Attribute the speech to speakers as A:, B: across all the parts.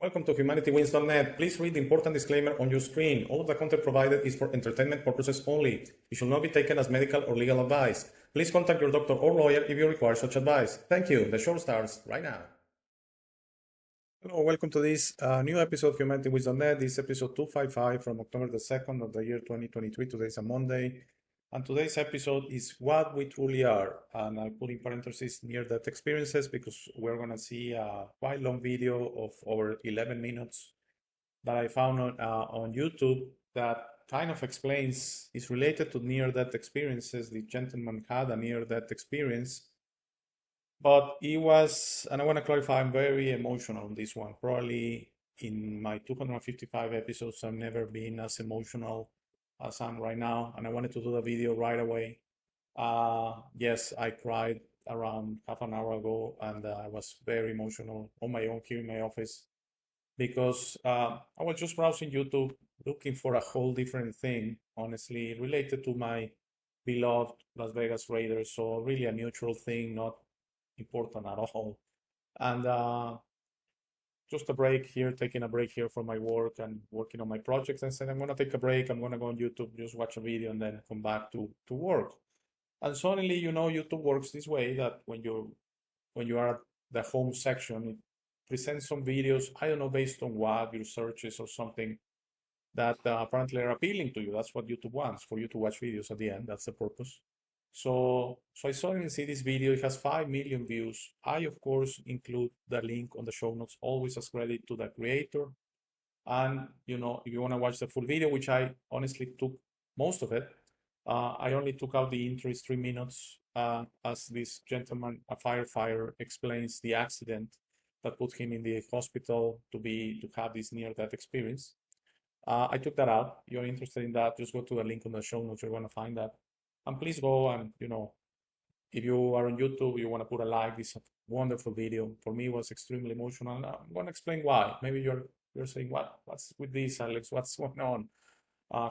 A: Welcome to HumanityWins.net. Please read the important disclaimer on your screen. All of the content provided is for entertainment purposes only. It should not be taken as medical or legal advice. Please contact your doctor or lawyer if you require such advice. Thank you. The show starts right now. Hello, welcome to this new episode of HumanityWins.net. This is episode 255 from October the 2nd of the year 2023. Today is a Monday. And today's episode is what we truly are. And I put in parentheses near-death experiences because we're going to see a quite long video of over 11 minutes that I found on YouTube that kind of explains, is related to near-death experiences. The gentleman had a near-death experience, but it was, and I want to clarify, I'm very emotional on this one. Probably in my 255 episodes, I've never been as emotional as I'm right now, and I wanted to do the video right away. Yes, I cried around half an hour ago, and I was very emotional on my own here in my office because I was just browsing YouTube looking for a whole different thing, honestly, related to my beloved Las Vegas Raiders. So really a neutral thing, not important at all. And just a break here, taking a break here from my work and working on my projects. And said, I'm going to take a break. I'm going to go on YouTube, just watch a video and then come back to work. And suddenly, you know, YouTube works this way that when you are at the home section, it presents some videos, I don't know, based on what, your searches or something that apparently are appealing to you. That's what YouTube wants, for you to watch videos at the end. That's the purpose. So I suddenly see this video. It has 5 million views. I, of course, include the link on the show notes, always as credit to the creator. And, you know, if you want to watch the full video, which I honestly took most of it, I only took out the intro, is 3 minutes, as this gentleman, a firefighter, explains the accident that put him in the hospital to have this near-death experience. I took that out. If you're interested in that, just go to the link on the show notes. You're going to find that. And please go and, you know, if you are on YouTube, you want to put a like. This is a wonderful video. For me, it was extremely emotional. And I'm going to explain why. Maybe you're saying, what's with this, Alex? What's going on?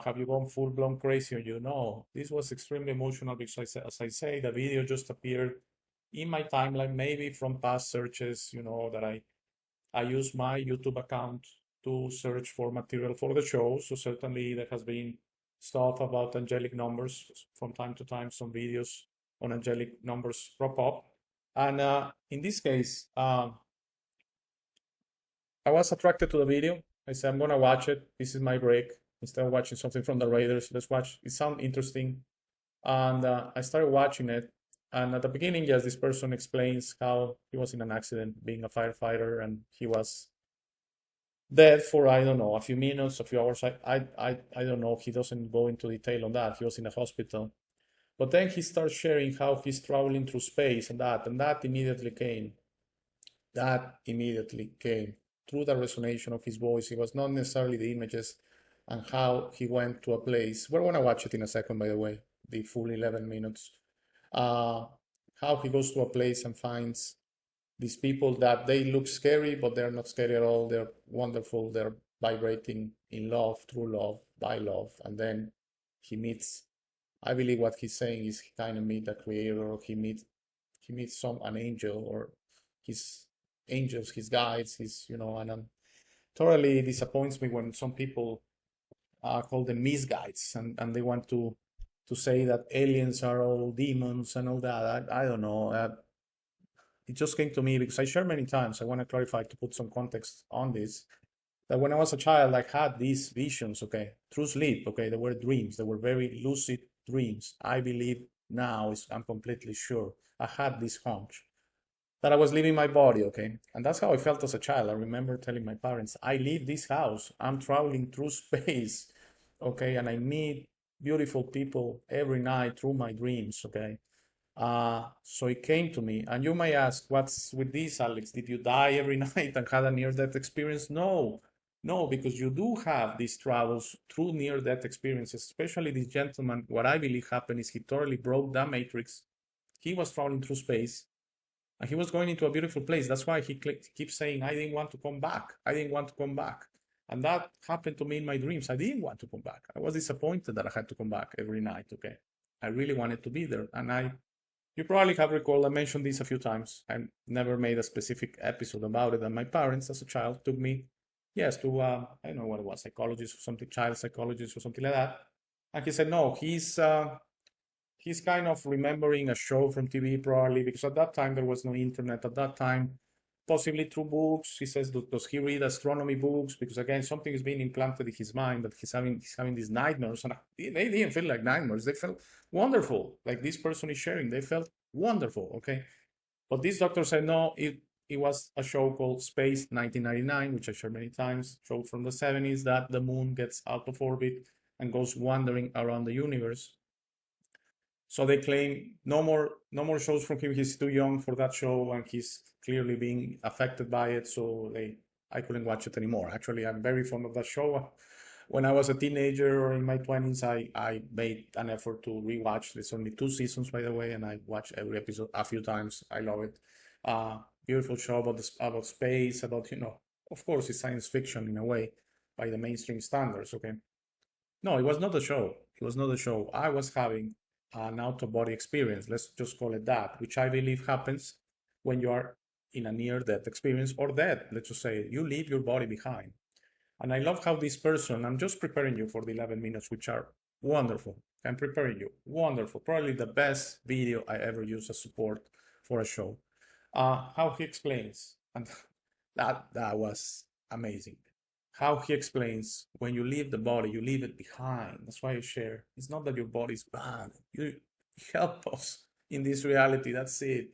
A: Have you gone full-blown crazy on you? No, this was extremely emotional because, as I say, the video just appeared in my timeline, maybe from past searches, you know, that I use my YouTube account to search for material for the show. So certainly there has been stuff about angelic numbers. From time to time, some videos on angelic numbers crop up. And in this case, I was attracted to the video. I said, I'm going to watch it. This is my break. Instead of watching something from the Raiders, let's watch. It sounds interesting. And I started watching it. And at the beginning, yes, this person explains how he was in an accident being a firefighter and he was dead for, I don't know, a few minutes, a few hours. I don't know. He doesn't go into detail on that. He was in a hospital. But then he starts sharing how he's traveling through space and that immediately came. That immediately came through the resonance of his voice. It was not necessarily the images and how he went to a place. We're going to watch it in a second, by the way, the full 11 minutes. How he goes to a place and finds these people that they look scary, but they're not scary at all. They're wonderful. They're vibrating in love, through love, by love. And then he meets, I believe what he's saying is he kind of meets the creator, or he meets an angel, or his angels, his guides, his, you know, and totally disappoints me when some people call them misguides and they want to say that aliens are all demons and all that. I don't know. It just came to me because I shared many times. I want to clarify, to put some context on this, that when I was a child, I had these visions, okay, through sleep, okay, they were dreams. They were very lucid dreams. I believe now, I'm completely sure, I had this hunch that I was leaving my body, okay? And that's how I felt as a child. I remember telling my parents, I leave this house, I'm traveling through space, okay? And I meet beautiful people every night through my dreams, okay? So it came to me. And you might ask, what's with this, Alex? Did you die every night and had a near-death experience? No, because you do have these travels through near-death experiences, especially this gentleman. What I believe happened is he totally broke the matrix. He was traveling through space and he was going into a beautiful place. That's why he keeps saying, I didn't want to come back. I didn't want to come back. And that happened to me in my dreams. I didn't want to come back. I was disappointed that I had to come back every night, okay? I really wanted to be there. And you probably have recalled, I mentioned this a few times. I never made a specific episode about it. And my parents, as a child, took me yes, to I don't know what it was, psychologist or something, child psychologist or something like that. And he said, no, he's kind of remembering a show from TV probably, because at that time there was no internet. At that time, possibly through books. He says, does he read astronomy books? Because again, something is being implanted in his mind that he's having these nightmares, and they didn't feel like nightmares. They felt wonderful, like this person is sharing. They felt wonderful. Okay, but this doctor said no. It was a show called Space 1999, which I shared many times. Show from the 70s that the moon gets out of orbit and goes wandering around the universe. So they claim no more shows from him. He's too young for that show, and he's clearly being affected by it. So I couldn't watch it anymore. Actually, I'm very fond of that show. When I was a teenager or in my 20s, I made an effort to rewatch. There's only 2 seasons, by the way, and I watched every episode a few times. I love it. Beautiful show about space, about, of course, it's science fiction in a way by the mainstream standards. Okay. No, it was not a show. It was not a show. I was having an out-of-body experience, let's just call it that, which I believe happens when you are in a near-death experience or dead. Let's just say you leave your body behind. And I love how this person, I'm just preparing you for the 11 minutes, which are wonderful. I'm preparing you. Wonderful. Probably the best video I ever used as support for a show. How he explains, and that was amazing. How he explains, when you leave the body, you leave it behind. That's why I share. It's not that your body is bad. You help us in this reality. That's it.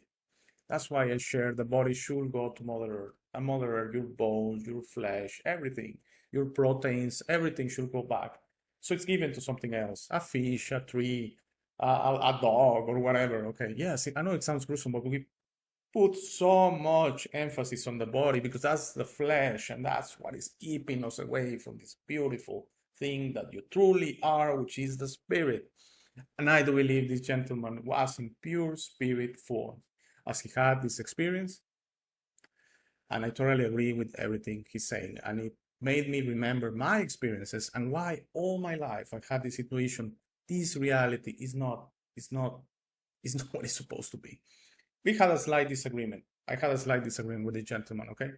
A: That's why I share the body should go to Mother Earth. And Mother Earth, your bones, your flesh, everything, your proteins, everything should go back. So it's given to something else, a fish, a tree, a dog, or whatever. Okay, yes, I know it sounds gruesome, but we put so much emphasis on the body because that's the flesh, and that's what is keeping us away from this beautiful thing that you truly are, which is the spirit. And I do believe this gentleman was in pure spirit form as he had this experience. And I totally agree with everything he's saying. And it made me remember my experiences and why all my life I had this intuition. This reality is not what it's supposed to be. We had a slight disagreement. I had a slight disagreement with the gentleman, okay?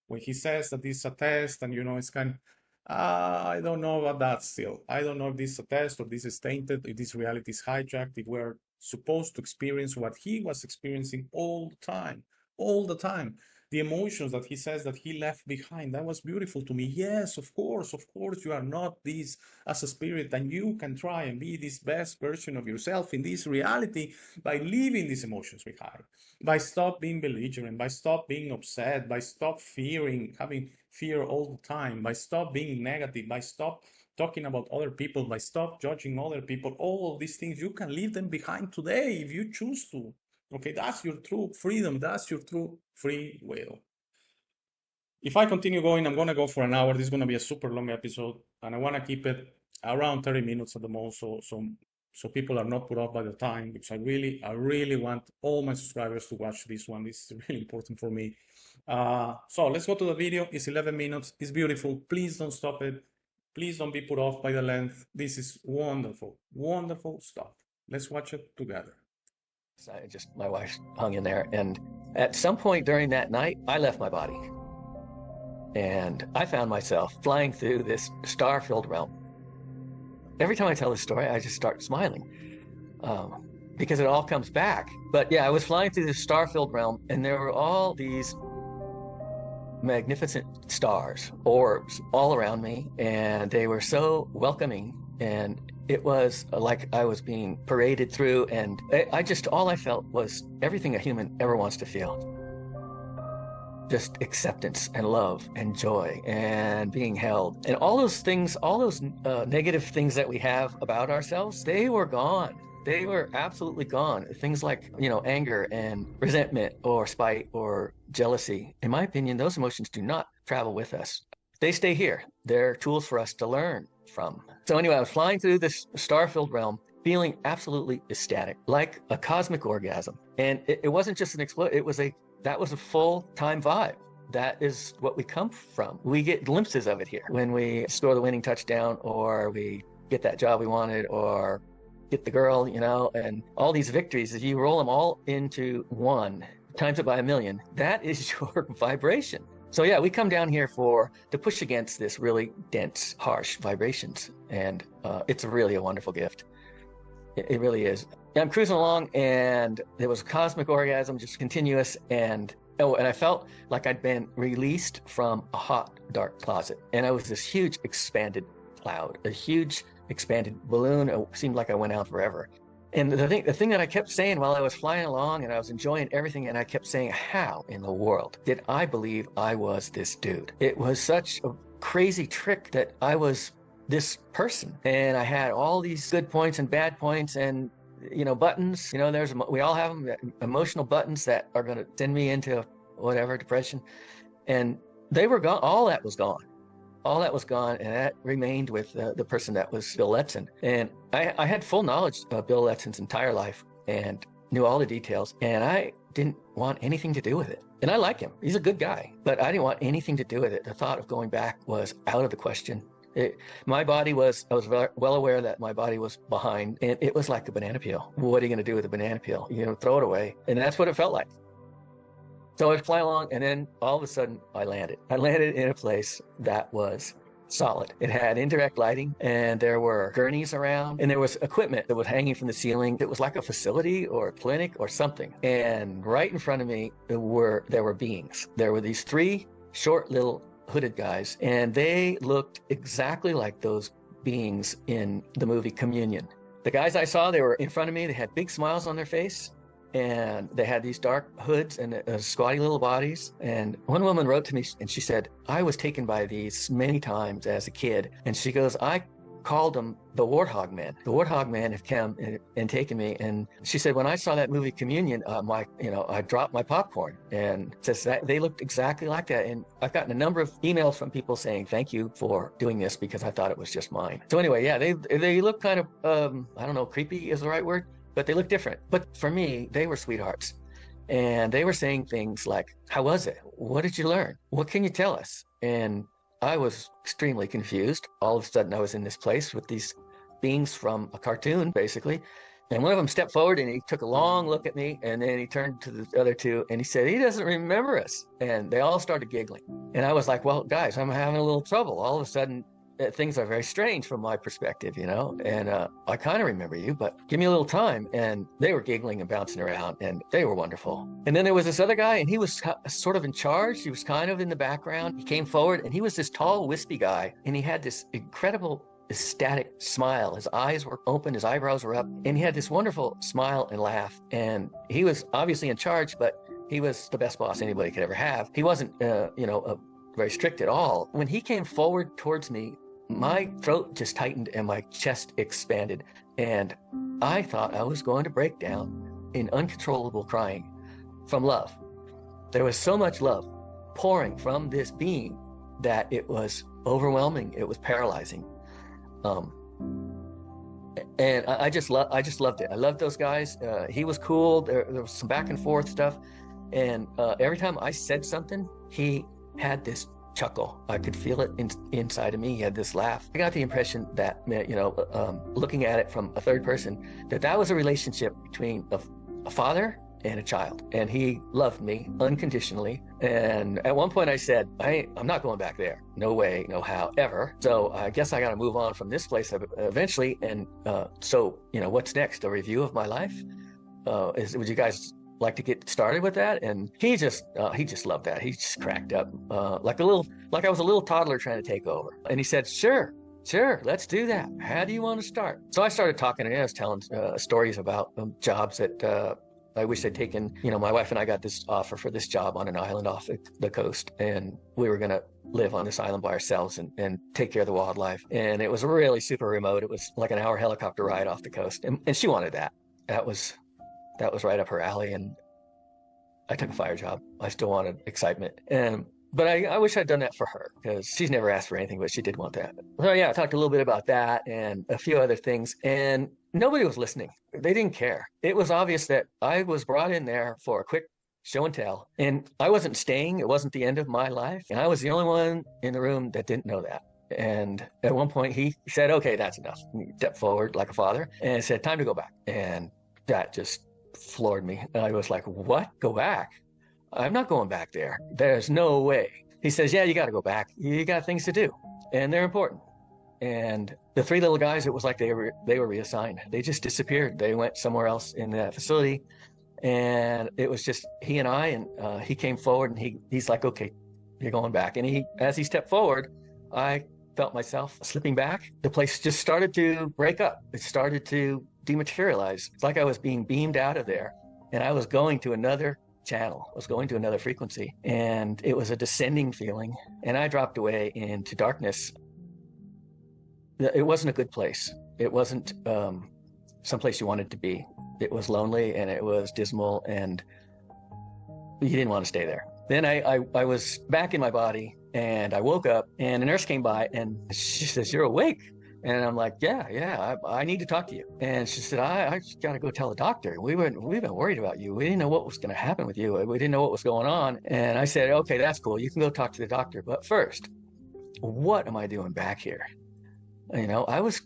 A: When he says that this is a test and, it's kind of, I don't know about that still. I don't know if this is a test or this is tainted, if this reality is hijacked, if we're supposed to experience what he was experiencing all the time. The emotions that he says that he left behind, that was beautiful to me. Yes, of course, you are not this as a spirit, and you can try and be this best version of yourself in this reality by leaving these emotions behind, by stop being belligerent, by stop being upset, by stop fearing, having fear all the time, by stop being negative, by stop talking about other people, by stop judging other people. All of these things, you can leave them behind today if you choose to. Okay, that's your true freedom. That's your true free will. If I continue going, I'm going to go for an hour. This is going to be a super long episode, and I want to keep it around 30 minutes at the most, so people are not put off by the time, because I really want all my subscribers to watch this one. This is really important for me. So let's go to the video. It's 11 minutes. It's beautiful. Please don't stop it. Please don't be put off by the length. This is wonderful, wonderful stuff. Let's watch it together.
B: My wife hung in there, and at some point during that night, I left my body. And I found myself flying through this star-filled realm. Every time I tell this story, I just start smiling because it all comes back. But yeah, I was flying through this star-filled realm, and there were all these magnificent stars, orbs, all around me, and they were so welcoming, and it was like I was being paraded through, and all I felt was everything a human ever wants to feel. Just acceptance and love and joy and being held. And all those things, all those negative things that we have about ourselves, they were gone. They were absolutely gone. Things like, anger and resentment or spite or jealousy. In my opinion, those emotions do not travel with us. They stay here. They're tools for us to learn from. So anyway, I was flying through this star-filled realm, feeling absolutely ecstatic, like a cosmic orgasm. And it wasn't just an explosion, that was a full-time vibe. That is what we come from. We get glimpses of it here when we score the winning touchdown, or we get that job we wanted, or get the girl, and all these victories, if you roll them all into one, times it by 1,000,000, that is your vibration. So yeah, we come down here to push against this really dense, harsh vibrations, and it's really a wonderful gift. It really is. I'm cruising along, and there was a cosmic orgasm, just continuous, and I felt like I'd been released from a hot, dark closet, and I was this huge, expanded cloud, a huge, expanded balloon. It seemed like I went out forever. And the thing that I kept saying while I was flying along and I was enjoying everything, and I kept saying, how in the world did I believe I was this dude? It was such a crazy trick that I was this person, and I had all these good points and bad points, and buttons. We all have them, emotional buttons that are going to send me into whatever depression, and they were gone. All that was gone. All that was gone, and that remained with the person that was Bill Letson. And I had full knowledge of Bill Letson's entire life and knew all the details, and I didn't want anything to do with it. And I like him. He's a good guy, but I didn't want anything to do with it. The thought of going back was out of the question. I was well aware that my body was behind, and it was like a banana peel. What are you going to do with a banana peel? Throw it away. And that's what it felt like. So I was flying along, and then all of a sudden I landed. I landed in a place that was solid. It had indirect lighting, and there were gurneys around, and there was equipment that was hanging from the ceiling. It was like a facility or a clinic or something. And right in front of me there were beings. There were these three short little hooded guys, and they looked exactly like those beings in the movie Communion. The guys I saw, they were in front of me. They had big smiles on their face, and they had these dark hoods and squatty little bodies. And one woman wrote to me, and she said, I was taken by these many times as a kid. And she goes, I called them the Warthog Men. The Warthog Men have come and taken me. And she said, when I saw that movie Communion, I dropped my popcorn. And says that they looked exactly like that. And I've gotten a number of emails from people saying, thank you for doing this, because I thought it was just mine. So anyway, yeah, they look kind of, I don't know, creepy is the right word, but they look different. But for me, they were sweethearts. And they were saying things like, how was it? What did you learn? What can you tell us? And I was extremely confused. All of a sudden, I was in this place with these beings from a cartoon, basically. And one of them stepped forward, and he took a long look at me, and then he turned to the other two, and he said, he doesn't remember us. And they all started giggling. And I was like, well, guys, I'm having a little trouble. All of a sudden, things are very strange from my perspective, and I kind of remember you, but give me a little time. And they were giggling and bouncing around, and they were wonderful. And then there was this other guy, and he was sort of in charge. He was kind of in the background. He came forward, and he was this tall, wispy guy, and he had this incredible ecstatic smile. His eyes were open, his eyebrows were up, and he had this wonderful smile and laugh. And he was obviously in charge, but he was the best boss anybody could ever have. He wasn't, very strict at all. When he came forward towards me, my throat just tightened and my chest expanded, and I thought I was going to break down in uncontrollable crying from love. There was so much love pouring from this being that it was overwhelming. It was paralyzing. And I just loved it. I loved those guys. He was cool. There was some back and forth stuff. And every time I said something, he had this chuckle. I could feel it inside of me. He had this laugh. I got the impression that, looking at it from a third person, that was a relationship between a father and a child. And he loved me unconditionally. And at one point I said, I'm not going back there. No way, no how, ever. So I guess I got to move on from this place eventually. And so, what's next? A review of my life? Would you guys like to get started with that? And he just loved that. He just cracked up like I was a little toddler trying to take over. And he said, sure, let's do that. How do you want to start? So I started talking, and I was telling stories about jobs that I wish I'd taken. My wife and I got this offer for this job on an island off the coast, and we were going to live on this island by ourselves and take care of the wildlife. And it was really super remote. It was like an hour helicopter ride off the coast. And she wanted that. That was right up her alley, and I took a fire job. I still wanted excitement. But I wish I'd done that for her, because she's never asked for anything, but she did want that. So yeah, I talked a little bit about that and a few other things, and nobody was listening. They didn't care. It was obvious that I was brought in there for a quick show and tell, and I wasn't staying. It wasn't the end of my life, and I was the only one in the room that didn't know that. And at one point he said, okay, that's enough. He stepped forward like a father and said, time to go back. And that just floored me. And I was like, what? Go back? I'm not going back there. There's no way. he says, yeah, you got to go back. You got things to do, and they're important. And the three little guys, it was like they were reassigned. They just disappeared. They went somewhere else in that facility, and it was just he and I. And he came forward, and he's like, "Okay, you're going back." And as he stepped forward, I felt myself slipping back. The place just started to break up. It started to dematerialize. It's like I was being beamed out of there, and I was going to another channel. I was going to another frequency, and it was a descending feeling. And I dropped away into darkness. It wasn't a good place. It wasn't someplace you wanted to be. It was lonely, and it was dismal, and you didn't want to stay there. Then I was back in my body, and I woke up, and a nurse came by, and she says, "You're awake." And I'm like, yeah, I need to talk to you. And she said, I just got to go tell the doctor. We've been worried about you. We didn't know what was going to happen with you. We didn't know what was going on. And I said, okay, that's cool. You can go talk to the doctor. But first, what am I doing back here? You know, I was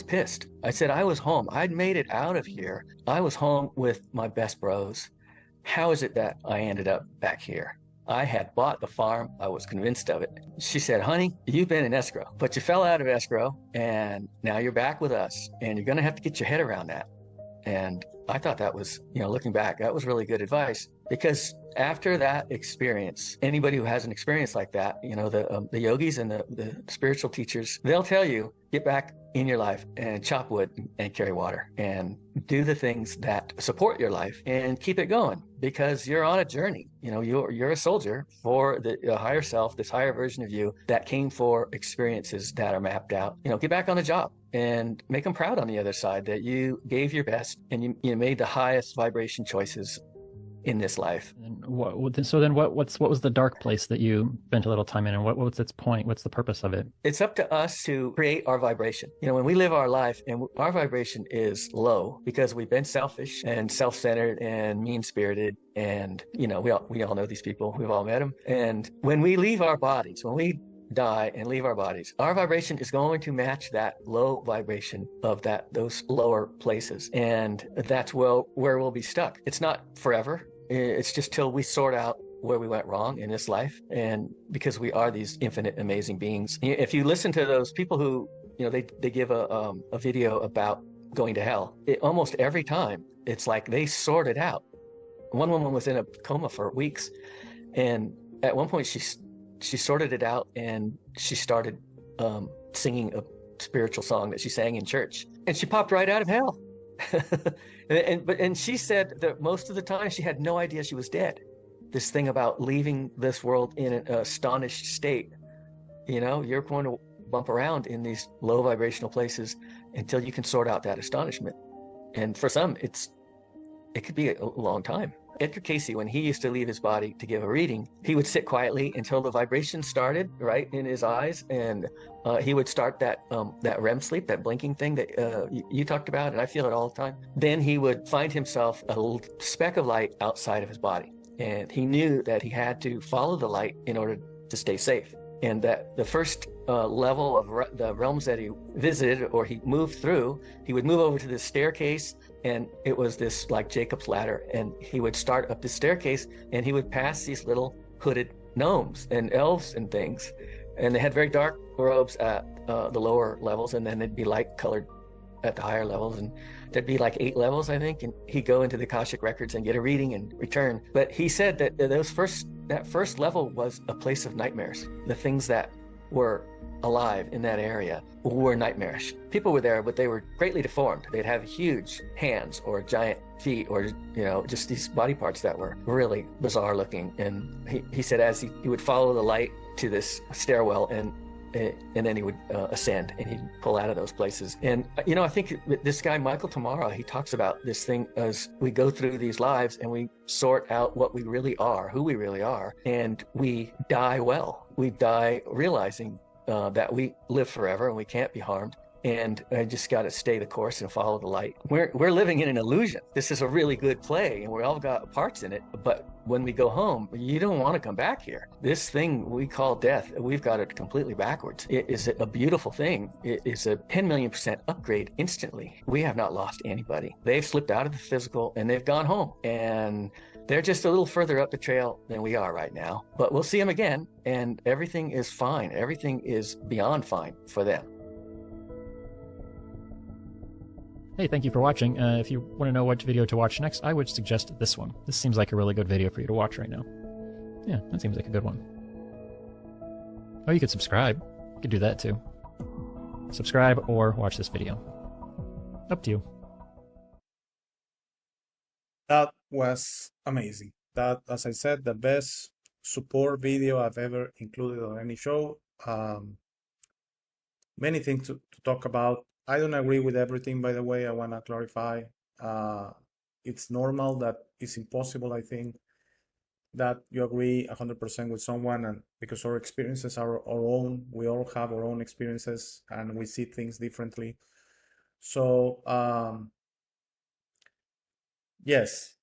B: pissed. I said I was home. I'd made it out of here. I was home with my best bros. How is it that I ended up back here? I had bought the farm. I was convinced of it. She said, honey, you've been in escrow, but you fell out of escrow, and now you're back with us, and you're going to have to get your head around that. And I thought that was, looking back, that was really good advice, because after that experience, anybody who has an experience like that, the yogis and the spiritual teachers, they'll tell you, get back in your life and chop wood and carry water and do the things that support your life and keep it going, because you're on a journey. You're a soldier for the higher self, this higher version of you that came for experiences that are mapped out. Get back on the job and make them proud on the other side that you gave your best and you made the highest vibration choices in this life.
C: And what was the dark place that you spent a little time in, and what's its point? What's the purpose of it?
B: It's up to us to create our vibration. When we live our life and our vibration is low because we've been selfish and self-centered and mean-spirited, and we all know these people. We've all met them. And when we leave our bodies, when we die and leave our bodies, our vibration is going to match that low vibration of those lower places, and that's where we'll be stuck. It's not forever. It's just till we sort out where we went wrong in this life, and because we are these infinite, amazing beings. If you listen to those people who, they give a video about going to hell, almost every time it's like they sort it out. One woman was in a coma for weeks, and at one point she sorted it out, and she started singing a spiritual song that she sang in church, and she popped right out of hell. and she said that most of the time she had no idea she was dead. This thing about leaving this world in an astonished state, you're going to bump around in these low vibrational places until you can sort out that astonishment. And for some, it could be a long time. Edgar Cayce, when he used to leave his body to give a reading, he would sit quietly until the vibration started right in his eyes, and he would start that REM sleep, that blinking thing that you talked about, and I feel it all the time. Then he would find himself a little speck of light outside of his body, and he knew that he had to follow the light in order to stay safe, and that the first level of the realms that he visited or he moved through, he would move over to this staircase, and it was this like Jacob's ladder, and he would start up this staircase, and he would pass these little hooded gnomes and elves and things, and they had very dark robes at the lower levels, and then they'd be light colored at the higher levels, and there'd be like 8 levels, I think, and he'd go into the Akashic records and get a reading and return. But he said that that first level was a place of nightmares. The things that were alive in that area were nightmarish. People were there, but they were greatly deformed. They'd have huge hands or giant feet, or just these body parts that were really bizarre looking. And he said as he would follow the light to this stairwell, and then he would ascend, and he'd pull out of those places. And I think this guy Michael Tamara, he talks about this thing as we go through these lives and we sort out what we really are, who we really are, and we die well. We die realizing that we live forever and we can't be harmed. And I just got to stay the course and follow the light. We're living in an illusion. This is a really good play, and we all got parts in it, but when we go home, you don't want to come back here. This thing we call death, we've got it completely backwards. It is a beautiful thing. It is a 10 million% upgrade instantly. We have not lost anybody. They've slipped out of the physical and they've gone home. And they're just a little further up the trail than we are right now. But we'll see them again, and everything is fine. Everything is beyond fine for them.
C: Hey, thank you for watching. If you want to know what video to watch next, I would suggest this one. This seems like a really good video for you to watch right now. Yeah, that seems like a good one. Oh, you could subscribe. You could do that too. Subscribe or watch this video. Up to you.
A: That was amazing. That, as I said, the best support video I've ever included on any show. Many things to talk about. I don't agree with everything, by the way. I want to clarify. It's normal that it's impossible, I think, that you agree 100% with someone, and because our experiences are our own. We all have our own experiences and we see things differently. So, yes,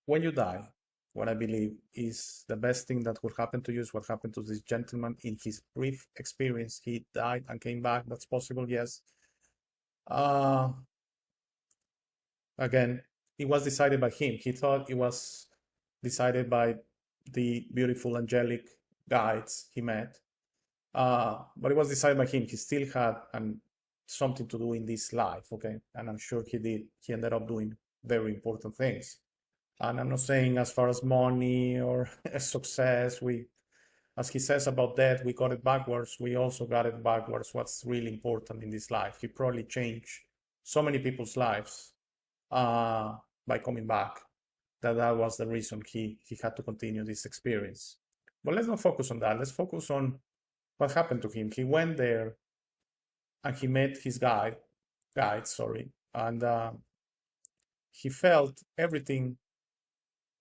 A: when you die, what I believe is the best thing that will happen to you is what happened to this gentleman in his brief experience. He died and came back. That's possible, yes. Again, it was decided by him. He thought it was decided by the beautiful angelic guides he met. But it was decided by him. He still had something to do in this life, okay? And I'm sure he did. He ended up doing very important things. And I'm not saying as far as money or success, as he says about death, we got it backwards. We also got it backwards. What's really important in this life. He probably changed so many people's lives by coming back. That was the reason he had to continue this experience. But let's not focus on that. Let's focus on what happened to him. He went there and he met his guide, and he felt everything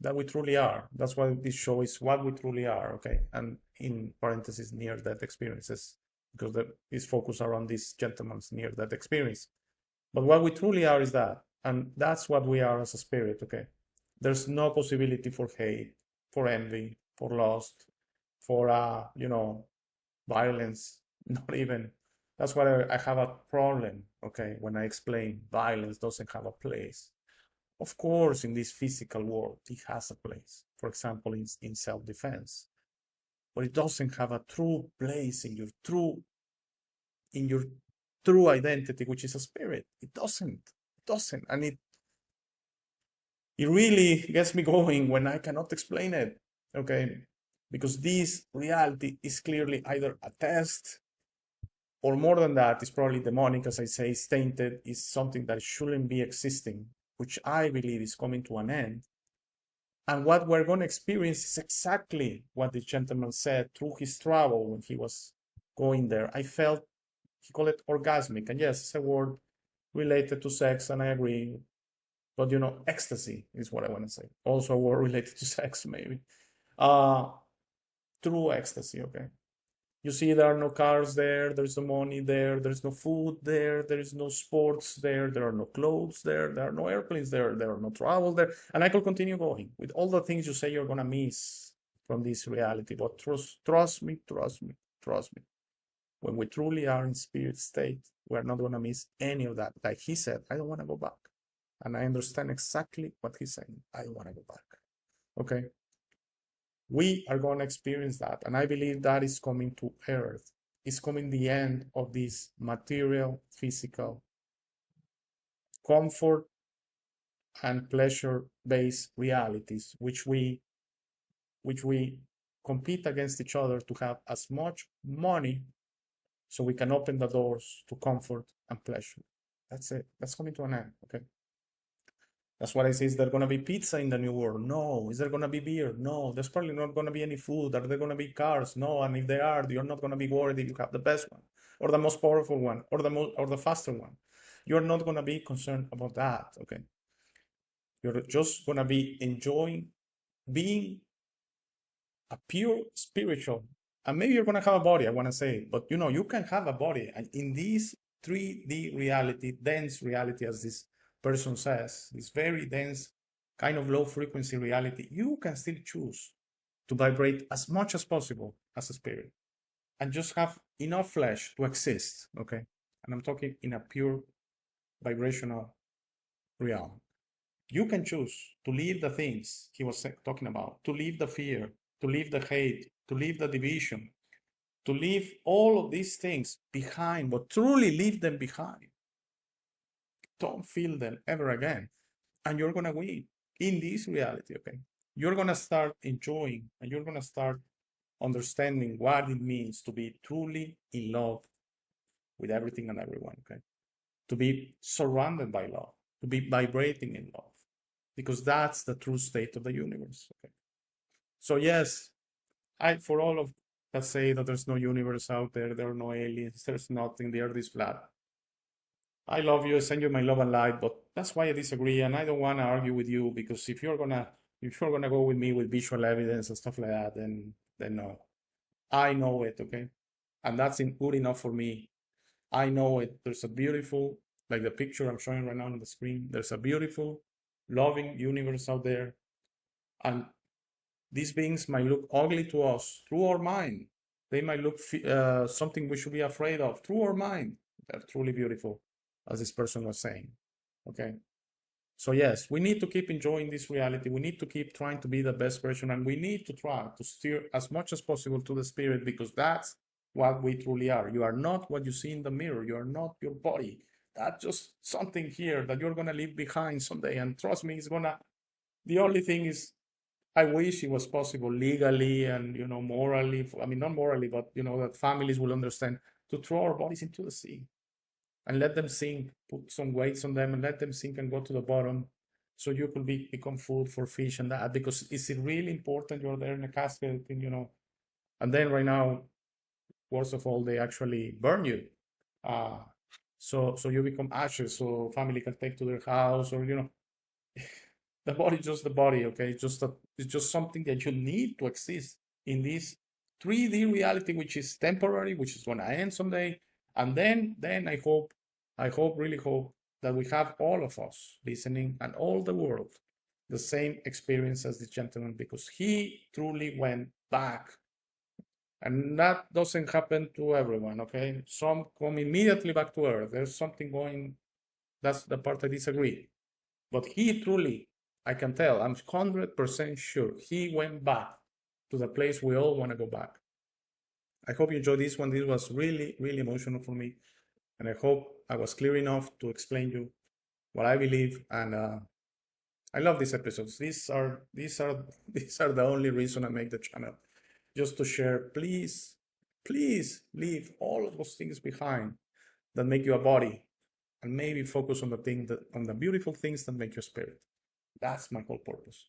A: that we truly are. That's why this show is what we truly are, okay? And in parentheses, near-death experiences, because it's focused around this gentleman's near-death experience. But what we truly are is that, and that's what we are as a spirit, okay? There's no possibility for hate, for envy, for lust, for, violence, not even. That's why I have a problem, okay, when I explain violence doesn't have a place. Of course, in this physical world, it has a place. For example, in self-defense, but it doesn't have a true place in your true identity, which is a spirit. It doesn't, and it really gets me going when I cannot explain it, okay? Because this reality is clearly either a test, or more than that, it's probably demonic, as I say, it's tainted, is something that shouldn't be existing, which I believe is coming to an end. And what we're going to experience is exactly what the gentleman said through his travel when he was going there. I felt, he called it orgasmic. And yes, it's a word related to sex, and I agree. But, ecstasy is what I want to say. Also a word related to sex, maybe. True ecstasy, okay? You see, there are no cars there, there's no money there, there's no food there, there is no sports there, there are no clothes there are no airplanes there are no travel there. And I could continue going with all the things you say you're going to miss from this reality. But trust me. When we truly are in spirit state, we're not going to miss any of that. Like he said, I don't want to go back. And I understand exactly what he's saying. I don't want to go back. Okay? We are going to experience that. And I believe that is coming to earth. It's coming the end of these material, physical, comfort and pleasure-based realities, which we compete against each other to have as much money so we can open the doors to comfort and pleasure. That's it. That's coming to an end, okay? That's what I say. Is there going to be pizza in the new world? No. Is there going to be beer? No. There's probably not going to be any food. Are there going to be cars? No. And if they are, you're not going to be worried if you have the best one, or the most powerful one, or the faster one. You're not going to be concerned about that, okay? You're just going to be enjoying being a pure spiritual. And maybe you're going to have a body, I want to say, but you can have a body. And in this 3D reality, dense reality, as this person says, this very dense kind of low frequency reality, you can still choose to vibrate as much as possible as a spirit and just have enough flesh to exist, okay? And I'm talking in a pure vibrational realm. You can choose to leave the things he was talking about, to leave the fear, to leave the hate, to leave the division, to leave all of these things behind, but truly leave them behind. Don't feel them ever again. And you're going to win in this reality, okay? You're going to start enjoying and you're going to start understanding what it means to be truly in love with everything and everyone, okay? To be surrounded by love, to be vibrating in love, because that's the true state of the universe, okay? So yes, for all of that say that there's no universe out there, there are no aliens, there's nothing, the earth is flat. I love you, I send you my love and light, but that's why I disagree, and I don't want to argue with you, because if you're gonna go with me with visual evidence and stuff like that, then no. I know it, okay? And that's good enough for me. I know it. There's a beautiful, like the picture I'm showing right now on the screen, there's a beautiful, loving universe out there. And these beings might look ugly to us through our mind. They might look something we should be afraid of through our mind. They're truly beautiful, as this person was saying, okay? So yes, we need to keep enjoying this reality. We need to keep trying to be the best version, and we need to try to steer as much as possible to the spirit, because that's what we truly are. You are not what you see in the mirror. You are not your body. That's just something here that you're going to leave behind someday. And trust me, the only thing is, I wish it was possible legally and, morally, I mean, not morally, but, that families will understand, to throw our bodies into the sea and let them sink, put some weights on them and let them sink and go to the bottom, so you could become food for fish and that, because is it really important you're there in a casket, and then right now, worst of all, they actually burn you. So you become ashes, so family can take to their house, or, the body is just the body, okay? It's just something that you need to exist in this 3D reality, which is temporary, which is going to end someday. And then I really hope that we have all of us listening and all the world the same experience as this gentleman, because he truly went back. And that doesn't happen to everyone, okay? Some come immediately back to Earth. There's something going, that's the part I disagree. But he truly, I can tell, I'm 100% sure, he went back to the place we all want to go back. I hope you enjoyed this one. This was really, really emotional for me. And I hope I was clear enough to explain you what I believe. And I love these episodes. These are the only reason I make the channel. Just to share, please leave all of those things behind that make you a body, and maybe focus on the beautiful things that make your spirit. That's my whole purpose.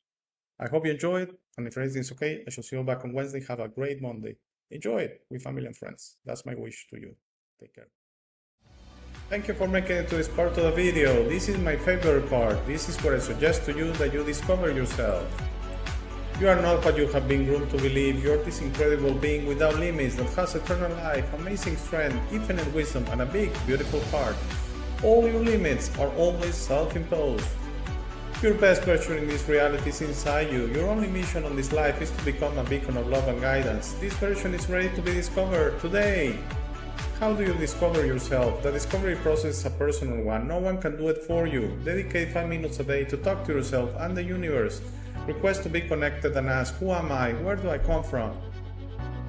A: I hope you enjoyed, and if everything's okay, I shall see you back on Wednesday. Have a great Monday. Enjoy it with family and friends. That's my wish to you. Take care. Thank you for making it to this part of the video. This is my favorite part. This is where I suggest to you that you discover yourself. You are not what you have been groomed to believe. You are this incredible being without limits that has eternal life, amazing strength, infinite wisdom, and a big, beautiful heart. All your limits are always self-imposed. Your best version in this reality is inside you. Your only mission on this life is to become a beacon of love and guidance. This version is ready to be discovered today. How do you discover yourself? The discovery process is a personal one. No one can do it for you. Dedicate 5 minutes a day to talk to yourself and the universe. Request to be connected and ask, who am I? Where do I come from?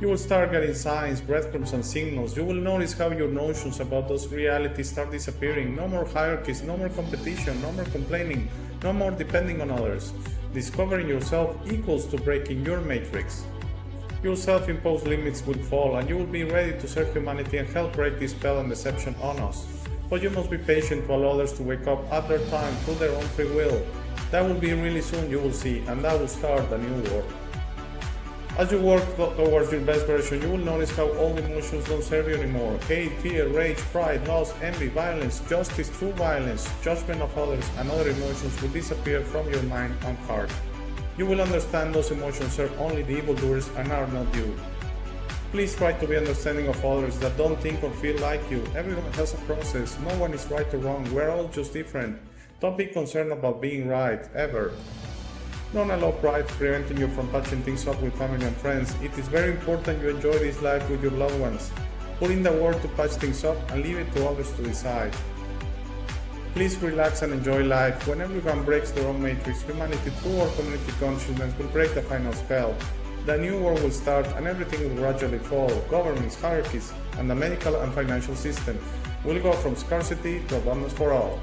A: You will start getting signs, breadcrumbs, and signals. You will notice how your notions about those realities start disappearing. No more hierarchies, no more competition, no more complaining, no more depending on others. Discovering yourself equals to breaking your matrix. Your self-imposed limits will fall, and you will be ready to serve humanity and help break this spell and deception on us. But you must be patient to allow others to wake up at their time through their own free will. That will be really soon, you will see, and that will start a new world. As you work towards your best version, you will notice how all emotions don't serve you anymore. Hate, fear, rage, pride, loss, envy, violence, justice, true violence, judgment of others, and other emotions will disappear from your mind and heart. You will understand those emotions serve only the evildoers and are not you. Please try to be understanding of others that don't think or feel like you. Everyone has a process. No one is right or wrong. We're all just different. Don't be concerned about being right, ever. Don't allow pride preventing you from patching things up with family and friends. It is very important you enjoy this life with your loved ones. Put in the work to patch things up and leave it to others to decide. Please relax and enjoy life. When everyone breaks their own matrix, humanity through our community consciousness will break the final spell. The new world will start and everything will gradually fall. Governments, hierarchies, and the medical and financial system will go from scarcity to abundance for all.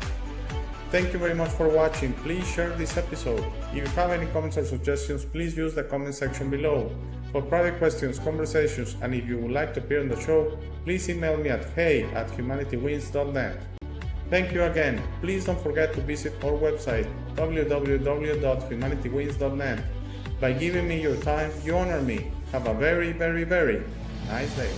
A: Thank you very much for watching. Please share this episode. If you have any comments or suggestions, please use the comment section below. For private questions, conversations, and if you would like to appear on the show, please email me at hey@humanitywins.net. Thank you again. Please don't forget to visit our website www.humanitywins.net. By giving me your time, you honor me. Have a very, very, very nice day.